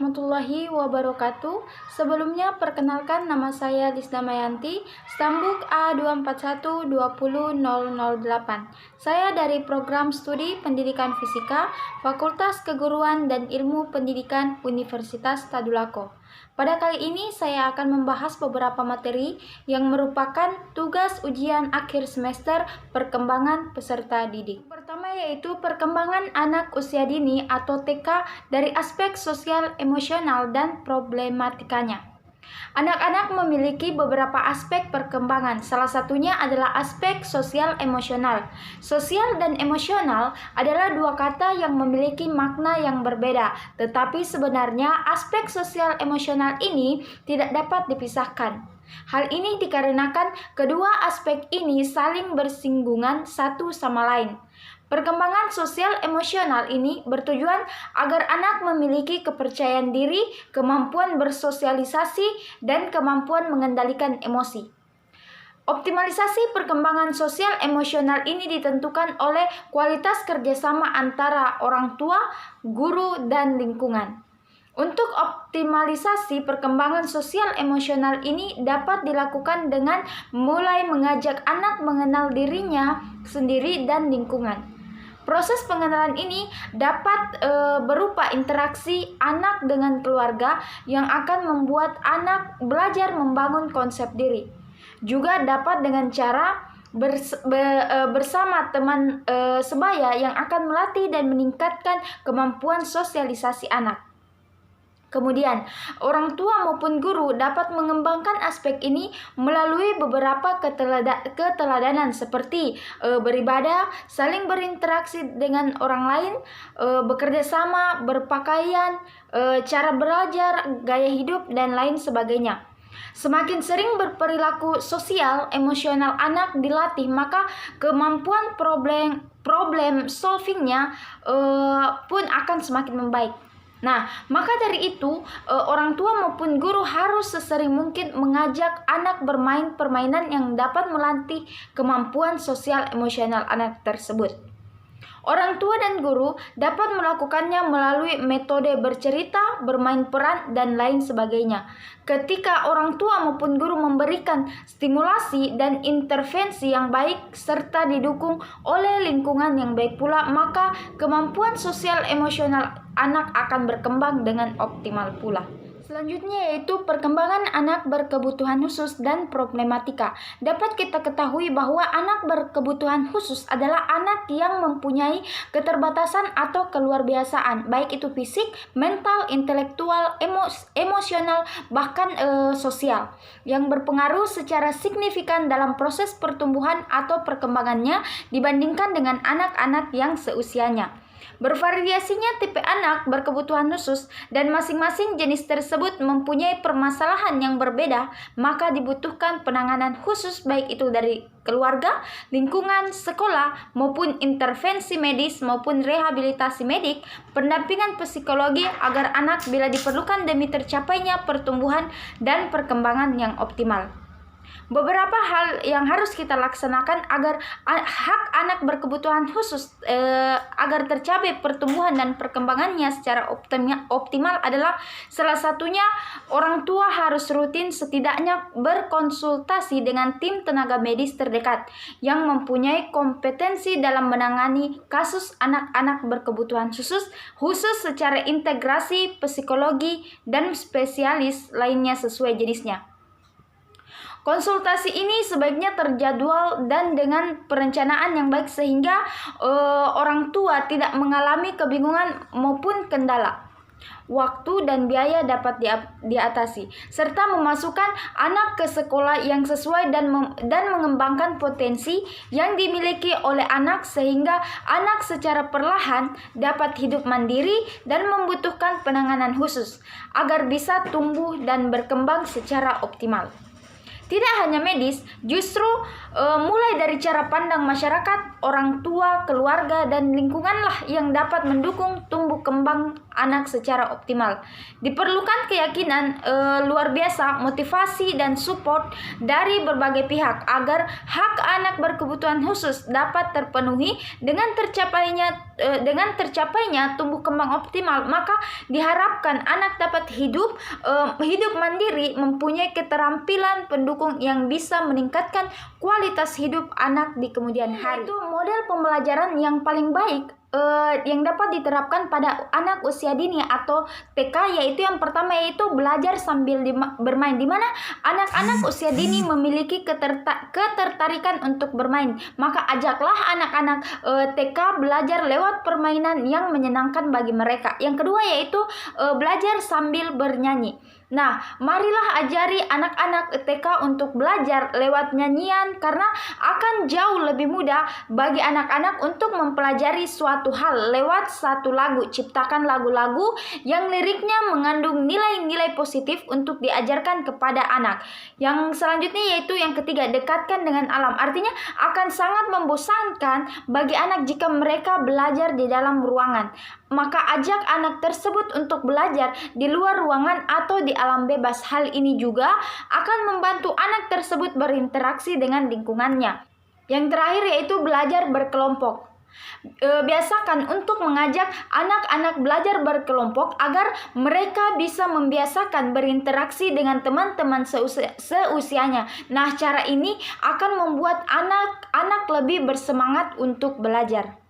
warahmatullahi wabarakatuh. Sebelumnya perkenalkan, nama saya Lisna Mayanti, Stambuk A241200008. Saya dari Program Studi Pendidikan Fisika, Fakultas Keguruan dan Ilmu Pendidikan Universitas Tadulako. Pada kali ini saya akan membahas beberapa materi yang merupakan tugas ujian akhir semester perkembangan peserta didik. Pertama yaitu perkembangan anak usia dini atau TK dari aspek sosial, emosional, dan problematikanya. Anak-anak memiliki beberapa aspek perkembangan, salah satunya adalah aspek sosial emosional. Sosial dan emosional adalah dua kata yang memiliki makna yang berbeda, tetapi sebenarnya aspek sosial emosional ini tidak dapat dipisahkan. Hal ini dikarenakan kedua aspek ini saling bersinggungan satu sama lain. Perkembangan sosial emosional ini bertujuan agar anak memiliki kepercayaan diri, kemampuan bersosialisasi, dan kemampuan mengendalikan emosi. Optimalisasi perkembangan sosial emosional ini ditentukan oleh kualitas kerjasama antara orang tua, guru, dan lingkungan. Untuk optimalisasi perkembangan sosial emosional ini dapat dilakukan dengan mulai mengajak anak mengenal dirinya sendiri dan lingkungan. Proses pengenalan ini dapat berupa interaksi anak dengan keluarga yang akan membuat anak belajar membangun konsep diri. Juga dapat dengan cara bersama teman sebaya yang akan melatih dan meningkatkan kemampuan sosialisasi anak. Kemudian, orang tua maupun guru dapat mengembangkan aspek ini melalui beberapa keteladanan seperti beribadah, saling berinteraksi dengan orang lain, bekerja sama, berpakaian, cara belajar, gaya hidup, dan lain sebagainya. Semakin sering berperilaku sosial, emosional anak dilatih, maka kemampuan problem solvingnya pun akan semakin membaik. Nah, maka dari itu, orang tua maupun guru harus sesering mungkin mengajak anak bermain permainan yang dapat melatih kemampuan sosial emosional anak tersebut. Orang tua dan guru dapat melakukannya melalui metode bercerita, bermain peran, dan lain sebagainya. Ketika orang tua maupun guru memberikan stimulasi dan intervensi yang baik serta didukung oleh lingkungan yang baik pula, maka kemampuan sosial emosional anak akan berkembang dengan optimal pula. Selanjutnya yaitu perkembangan anak berkebutuhan khusus dan problematika. Dapat kita ketahui bahwa anak berkebutuhan khusus adalah anak yang mempunyai keterbatasan atau keluarbiasaan, baik itu fisik, mental, intelektual, emosional, bahkan sosial, yang berpengaruh secara signifikan dalam proses pertumbuhan atau perkembangannya dibandingkan dengan anak-anak yang seusianya. Bervariasinya tipe anak berkebutuhan khusus dan masing-masing jenis tersebut mempunyai permasalahan yang berbeda, maka dibutuhkan penanganan khusus baik itu dari keluarga, lingkungan, sekolah, maupun intervensi medis maupun rehabilitasi medik, pendampingan psikologi agar anak bila diperlukan demi tercapainya pertumbuhan dan perkembangan yang optimal. Beberapa hal yang harus kita laksanakan agar hak anak berkebutuhan khusus agar tercapai pertumbuhan dan perkembangannya secara optimal adalah salah satunya orang tua harus rutin setidaknya berkonsultasi dengan tim tenaga medis terdekat yang mempunyai kompetensi dalam menangani kasus anak-anak berkebutuhan khusus secara integrasi psikologi dan spesialis lainnya sesuai jenisnya. Konsultasi ini sebaiknya terjadwal dan dengan perencanaan yang baik sehingga orang tua tidak mengalami kebingungan maupun kendala. Waktu dan biaya dapat diatasi, serta memasukkan anak ke sekolah yang sesuai dan mengembangkan potensi yang dimiliki oleh anak sehingga anak secara perlahan dapat hidup mandiri dan membutuhkan penanganan khusus agar bisa tumbuh dan berkembang secara optimal. Tidak hanya medis, justru mulai dari cara pandang masyarakat, orang tua, keluarga, dan lingkunganlah yang dapat mendukung tumbuh kembang anak secara optimal. Diperlukan keyakinan luar biasa, motivasi, dan support dari berbagai pihak agar hak anak berkebutuhan khusus dapat terpenuhi. Dengan tercapainya tumbuh kembang optimal, maka diharapkan anak dapat hidup mandiri, mempunyai keterampilan pendukung yang bisa meningkatkan kualitas hidup anak di kemudian hari. Itu model pembelajaran yang paling baik yang dapat diterapkan pada anak usia dini atau TK, yaitu yang pertama yaitu belajar sambil bermain, di mana anak-anak usia dini memiliki ketertarikan untuk bermain. Maka ajaklah anak-anak TK belajar lewat permainan yang menyenangkan bagi mereka. Yang kedua yaitu belajar sambil bernyanyi. Nah, marilah ajari anak-anak TK untuk belajar lewat nyanyian, karena akan jauh lebih mudah bagi anak-anak untuk mempelajari suatu hal lewat satu lagu. Ciptakan lagu-lagu yang liriknya mengandung nilai-nilai positif untuk diajarkan kepada anak. Yang selanjutnya yaitu yang ketiga, dekatkan dengan alam. Artinya akan sangat membosankan bagi anak jika mereka belajar di dalam ruangan. Maka ajak anak tersebut untuk belajar di luar ruangan atau di alam bebas. Hal ini juga akan membantu anak tersebut berinteraksi dengan lingkungannya. Yang terakhir yaitu belajar berkelompok. Biasakan untuk mengajak anak-anak belajar berkelompok agar mereka bisa membiasakan berinteraksi dengan teman-teman seusianya. Nah, cara ini akan membuat anak-anak lebih bersemangat untuk belajar.